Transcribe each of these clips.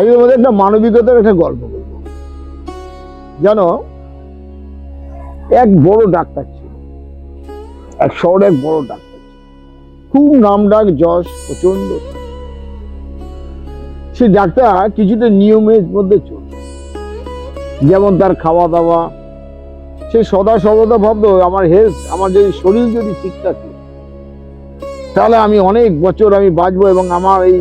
আজকের মধ্যে একটা মানবিকতার একটা গল্প বলবো। জানো, এক বড় ডাক্তার ছিল, এক শহরে এক বড় ডাক্তার ছিল, খুব নামডাক, যশ প্রচন্ড। সে ডাক্তার কিছুটা নিয়মের মধ্যে চলত, যেমন তার খাওয়া দাওয়া। সে সদা সর্বদা ভাবতো আমার হেলথ, আমার যদি শরীর যদি ঠিক থাকে তাহলে আমি অনেক বছর আমি বাঁচবো এবং আমার এই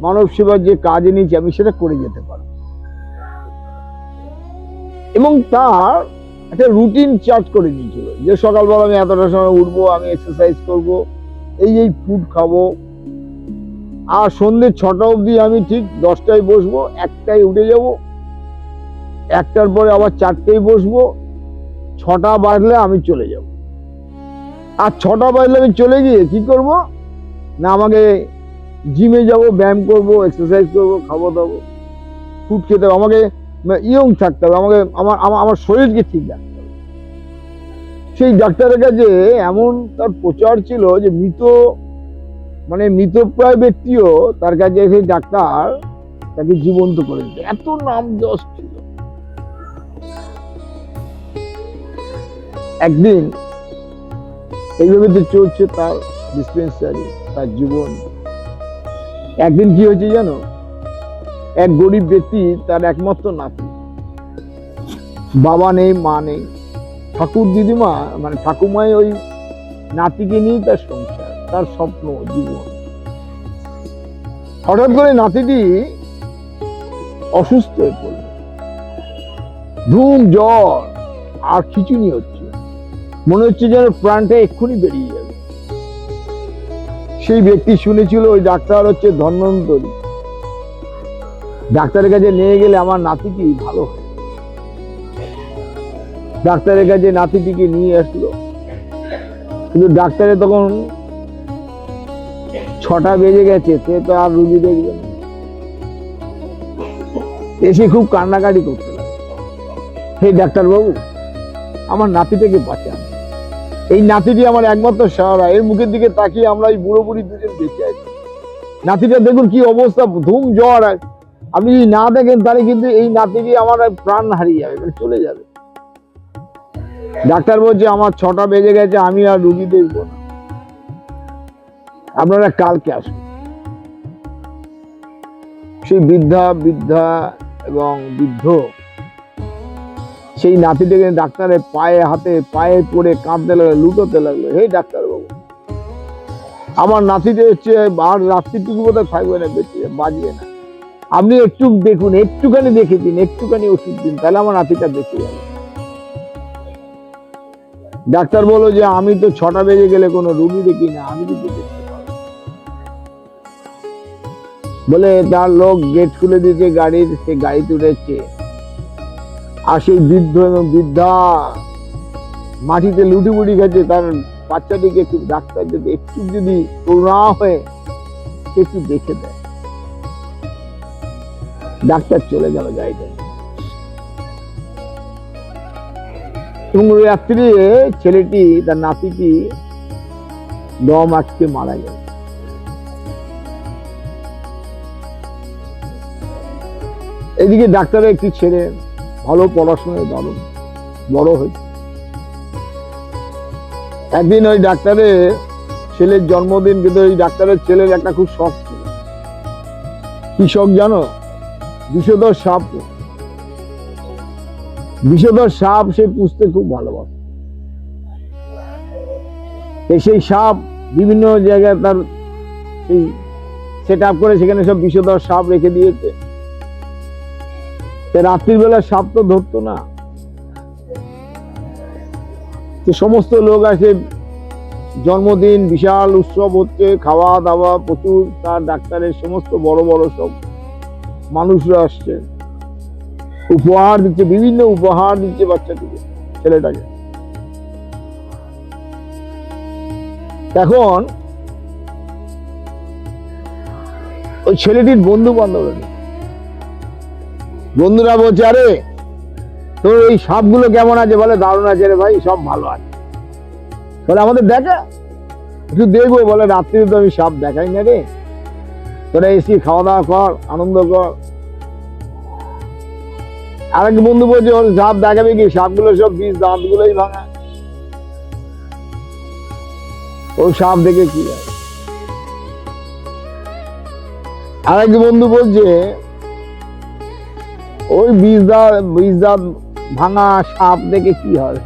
মানব সেবার যে কাজ নিয়েছি আমি সেটা করে যেতে পারবো। এবং তার একটা রুটিন চার্ট করে নিয়েছিল যে সকালবেলা আমি এতটা সময় উঠবো, আমি এক্সারসাইজ করব, এই ফুড খাবো, আর সন্ধ্যে 6টা অবধি আমি ঠিক 10টায় বসবো, 1টায় উঠে যাব, 1টার পরে আবার 4টায় বসবো, 6টা বাজলে আমি চলে যাব। আর 6টা বাজলে আমি চলে গিয়ে কি করব না, আমাকে জিমে যাব, ব্যায়াম করব, এক্সারসাইজ করব, খাবো দাবো, ফুড খেতে হবে, আমাকে ইয়ং থাকতে হবে, আমাকে আমার আমার শরীরকে ঠিক রাখতে হবে। সেই ডাক্তারের কাছে এমন তার প্রচার ছিল যে মৃতপ্রায় ব্যক্তিও তার কাছে এসে ডাক্তার তাকে জীবন্ত করে দিত, এত নাম যশ ছিল। একদিন এইভাবে তো চলছে তার ডিসপেন্সারি, তার জীবন। একদিন কি হয়েছে জানো, এক গরিব ব্যক্তি, তার একমাত্র নাতি, বাবা নেই, মা নেই, ঠাকুর দিদিমা ঠাকুমাই ওই নাতিকে নিয়ে তার সংসার, তার স্বপ্ন জীবন। হঠাৎ করে নাতিটি অসুস্থ হয়ে পড়ল, ধুম জ্বর, আর খিচুনি হচ্ছে, মনে হচ্ছে যেন প্রাণটা এক্ষুনি বেরিয়ে যাবে। সেই ব্যক্তি শুনেছিল ওই ডাক্তার হচ্ছে ধন্বন্তরী, ডাক্তারের কাছে নিয়ে গেলে আমার নাতিটি ভালো হয়। ডাক্তারের কাছে নাতিটিকে নিয়ে আসলো, কিন্তু ডাক্তারের তখন 6টা বেজে গেছে, সে তো আর রুগী দেখবে না। এসে খুব কান্নাকাটি করতে লাগে, হে ডাক্তার বাবু, আমার নাতিটাকে বাঁচান, এই নাতিটি আমার একমাত্র সাহারা, এর মুখের দিকে তাকিয়ে আমরা এই বুড়ো বুড়ি দুজন বেঁচে আছি। নাতিটা দেখুন কি অবস্থা, ধুম জ্বর, আপনি যদি না দেখেন তাহলে কিন্তু এই নাতিটি আমার প্রাণ হারিয়ে যাবে, চলে যাবে। ডাক্তার বলছে আমার 6টা বেজে গেছে, আমি আর রুগী দেখবো না, আপনারা কালকে আসুন। সেই বৃদ্ধা এবং বৃদ্ধ সেই নাতিটাকে ডাক্তারের পায়ে পড়ে কাঁদতে লাগলো, লুটোতে লাগলো, হে ডাক্তার বাবু, আমার নাতিটা হচ্ছে আর রাত্রিটুকু বোধহয় থাকবে না, বেঁচে বাঁচবে না, আপনি একটু দেখুন, একটুখানি দেখে দিন, একটুখানি ওষুধ দিন, তাহলে আমার নাতিটা বেঁচে যাবে। ডাক্তার বললো যে আমি তো 6টা বেজে গেলে কোনো রুগী দেখি না, আমি কিন্তু দেখতে পাবো। বলে তার লোক গেট খুলে দিয়েছে গাড়ির, সে গাড়িতে উঠেছে, আর সেই বৃদ্ধ এবং বৃদ্ধা মাটিতে লুটিপুটি খাচ্ছে, তার বাচ্চাটিকে একটু ডাক্তার যদি একটু যদি করুণা হয়ে একটু দেখে দেয়। ডাক্তার চলে গেল গাড়িটা, এবং রাত্রে ছেলেটি, তার নাতিটি দম আটকে মারা গেল। এদিকে ডাক্তারের একটি ছেলে ভালো পড়াশোনায় দারুণ বড় হয়েছে। একদিন ওই ডাক্তারের ছেলের জন্মদিন, কিন্তু ওই ডাক্তারের ছেলের একটা খুব শখ ছিল। কি শখ জানো? বিষধর সাপ। বিষধর সাপ সে পুষতে খুব ভালোবাসে। সেই সাপ বিভিন্ন জায়গায় তার সেট আপ করে সেখানে সব বিষধর সাপ রেখে দিয়েছে। রাত্রির বেলা সাপ তো ধরতো না, সমস্ত লোক আসে, জন্মদিন, বিশাল উৎসব হচ্ছে, খাওয়া দাওয়া প্রচুর, তার ডাক্তারের সমস্ত বড় বড় সব মানুষরা আসছে, উপহার দিচ্ছে, বিভিন্ন উপহার দিচ্ছে বাচ্চাটিকে, ছেলেটাকে। এখন ওই ছেলেটির বন্ধু বন্ধুরা বলছে, আরে তোর এই সাপগুলো কেমন আছে? বলে দারুণ আছে রে ভাই, সব ভালো আছে। বলে আমাদের দেখা, একটু দেখবো। বলে রাত্রিরে তো আমি সাপ দেখাই না রে, তোরা এসি খাওয়া দাওয়া কর, আনন্দ কর। আরেক বন্ধু বলছে ওর সাপ দেখাবে কি, সাপগুলো সব বিষ, দাঁতগুলোই ভাঙা, ওর সাপ দেখে কি হয়। আরেক বন্ধু বলছে ওই বিষ দাঁত ভাঙা সাপ দেখে কি হয়।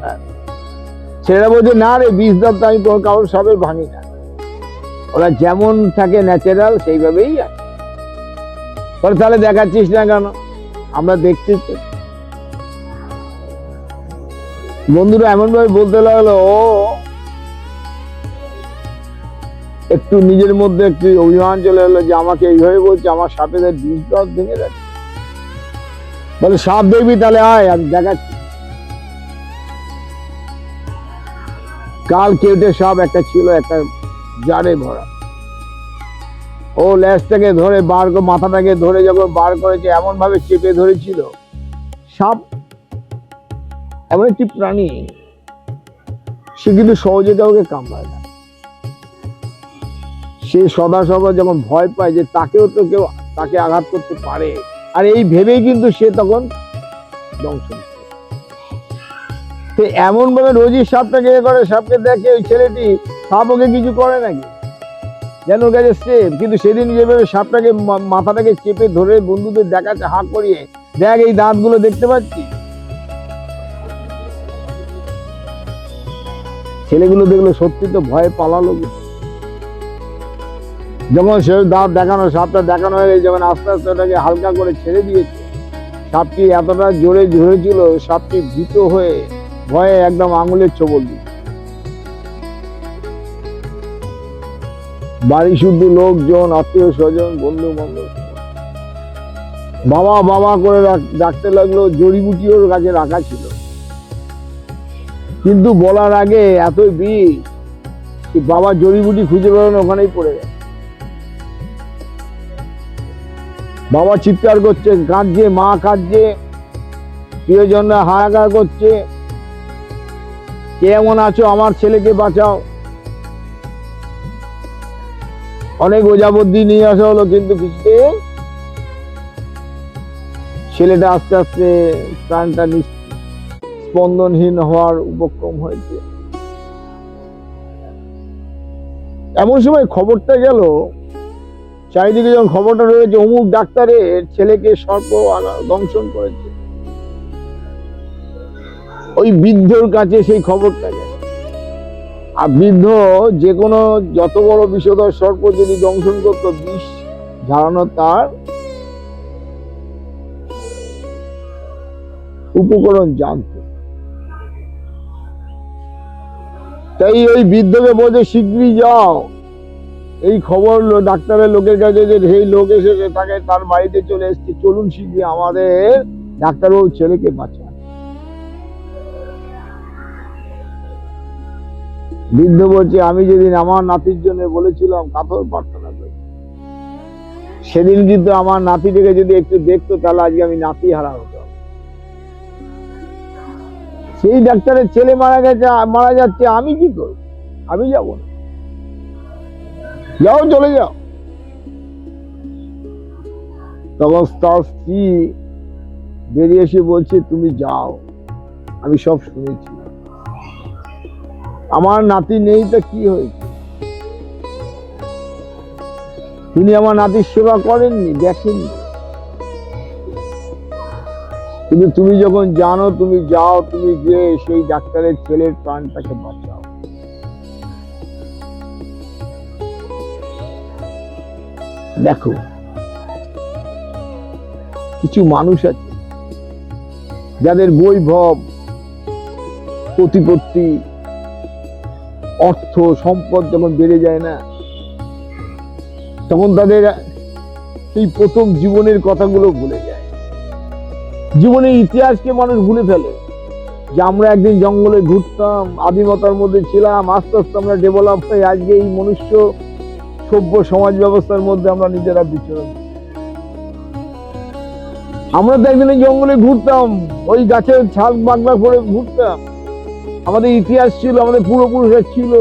ছেলেরা বলছে না রে, বিষ দাঁত আমি তোর কারোর সাপের ভাঙি না, ওরা যেমন থাকে ন্যাচারাল সেইভাবেই আছে। তাহলে দেখাচ্ছিস না কেন? আমরা দেখছি তো। বন্ধুরা এমন ভাবে বলতে লাগলো, ও একটু নিজের মধ্যে একটু অভিমান চলে এলো যে আমাকে এইভাবে বলছে, আমার সাপেদের বিষ দাঁত ভেঙে যাচ্ছে। বলে সাপ দেখবি? তাহলে আয়, আমি দেখাচ্ছি। কাল কেউটে সাপ একটা ছিল, একটা জারে ভরা। ও ল্যাজটাকে ধরে মাথাটাকে ধরে যখন বার করেছে, এমন ভাবে চেপে ধরেছিল। সাপ এমন একটি প্রাণী, সে কিন্তু সহজে কাউকে কামড়ায় না। সে সদা যখন ভয় পায় যে তাকেও তো কেউ তাকে আঘাত করতে পারে, আর এই ভেবেই কিন্তু সে তখন দংশন করে। তো এমন ভাবে রোজই সাপটাকে করে, সাপকে দেখে ওই ছেলেটি, সাপ ওকে কিছু করে নাকি, যেন ওর কাছে সেফ। কিন্তু সেদিন যেভাবে সাপটাকে মাথাটাকে চেপে ধরে বন্ধুদের দেখাচ্ছে হাত করিয়ে, দেখ এই দাঁতগুলো দেখতে পাচ্ছি। ছেলেগুলো দেখলো সত্যি তো ভয়ে পালালো। যখন সে দাঁত দেখানো, সাপটা দেখানো হয়ে গেছে, যখন আস্তে আস্তে ওটাকে হালকা করে ছেড়ে দিয়েছে, সাপটি এতটা জোরে ঝরেছিল, সাপটি ভীত হয়ে ভয়ে একদম আঙুলের ছোবল দিল। বাড়ি শুদ্ধ লোকজন, আত্মীয় স্বজন, বন্ধু বান্ধব বাবা বাবা করে ডাকতে লাগলো। জড়িবুটি ওর কাছে রাখা ছিল, কিন্তু বলার আগে এতই বিষ, বাবা জড়িবুটি খুঁজে বেরোনো ওখানেই পড়ে গেল। বাবা চিৎকার করছে, কাঁদছে, মা কাঁদছে, প্রিয়জনরা হাহাকার করছে, কেমন আছো, আমার ছেলেকে বাঁচাও। অনেক ওঝাবদ্যি নিয়ে আসা হলো, কিন্তু কিছুতে ছেলেটা আস্তে আস্তে প্রাণটা স্পন্দনহীন হওয়ার উপক্রম হয়েছে। এমন সময় খবরটা গেল, চারিদিকে যখন খবরটা রয়েছে, অমুক ডাক্তারের ছেলেকে সর্প দংশন করেছে। ওই বৃদ্ধর কাছে সেই খবরটা গেল। আর বৃদ্ধ যে কোনো যত বড় বিষধর সর্প যদি দংশন করত, বিষ ঝাড়ানো তার উপকরণ জানত। তাই ওই বৃদ্ধকে বলছে, শীঘ্রই যাও, এই খবর ডাক্তারের লোকের কাছে যে সেই লোক এসেছে, তাকে তার বাড়িতে চলে এসছে, চলুন শীঘ্রই আমাদের ডাক্তারবাবু ছেলেকে বাঁচান। বৃদ্ধ বলছে, আমি যেদিন আমার নাতির জন্য বলেছিলাম কাতর প্রার্থনা করি, সেদিন কিন্তু আমার নাতিটাকে যদি একটু দেখতো, তাহলে আজকে আমি নাতি হারা হতাম। সেই ডাক্তারের ছেলে মারা যাচ্ছে, আমি কি করব? আমি যাব না। যাও, চলে যাও। তখন তার স্ত্রী বেরিয়ে এসে বলছে, তুমি যাও, আমি সব শুনেছি। আমার নাতি নেই তো কি হয়েছে? তিনি আমার নাতির সেবা করেননি, দেখেননি। কিন্তু তুমি যখন জানো, তুমি যাও, তুমি যে সেই ডাক্তারের ছেলের প্রাণটাকে বাঁচাও। দেখো, কিছু মানুষ আছে যাদের বৈভব, প্রতিপত্তি, অর্থ সম্পদ যখন বেড়ে যায় না, তখন তাদের সেই প্রথম জীবনের কথাগুলো ভুলে যায়। জীবনের ইতিহাসকে মানুষ ভুলে ফেলে, যে আমরা একদিন জঙ্গলে ঘুরতাম, আদিমতার মধ্যে ছিলাম, আস্তে আস্তে আমরা ডেভেলপ হয়ে আজকে এই মনুষ্য সভ্য সমাজ ব্যবস্থার মধ্যে আমরা নিজেরা বিচরণ। আমরা তো একদিন জঙ্গলে ঘুরতাম, ওই গাছের ছাল বাগলা করে ঘুরতাম, আমাদের ইতিহাস ছিল, আমাদের পূর্বপুরুষের ছিল।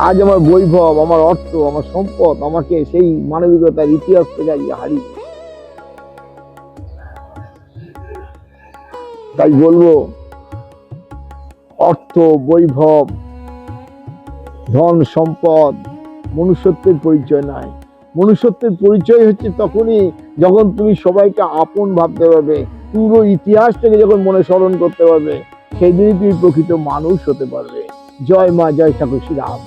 আজ আমার বৈভব, আমার অর্থ, আমার সম্পদ আমাকে সেই মানবিকতার ইতিহাস থেকে আজকে হারিয়ে দিয়েছে। তাই বলবো, অর্থ, বৈভব, ধন সম্পদ মনুষ্যত্বের পরিচয় নয়। মনুষ্যত্বের পরিচয় হচ্ছে তখনই যখন তুমি সবাইকে আপন ভাবতে পারবে, পুরো ইতিহাসটাকে যখন মনে স্মরণ করতে পারবে, সেই দিনই তুমি প্রকৃত মানুষ হতে পারবে। জয় মা, জয় ঠাকুর শ্রী রাম।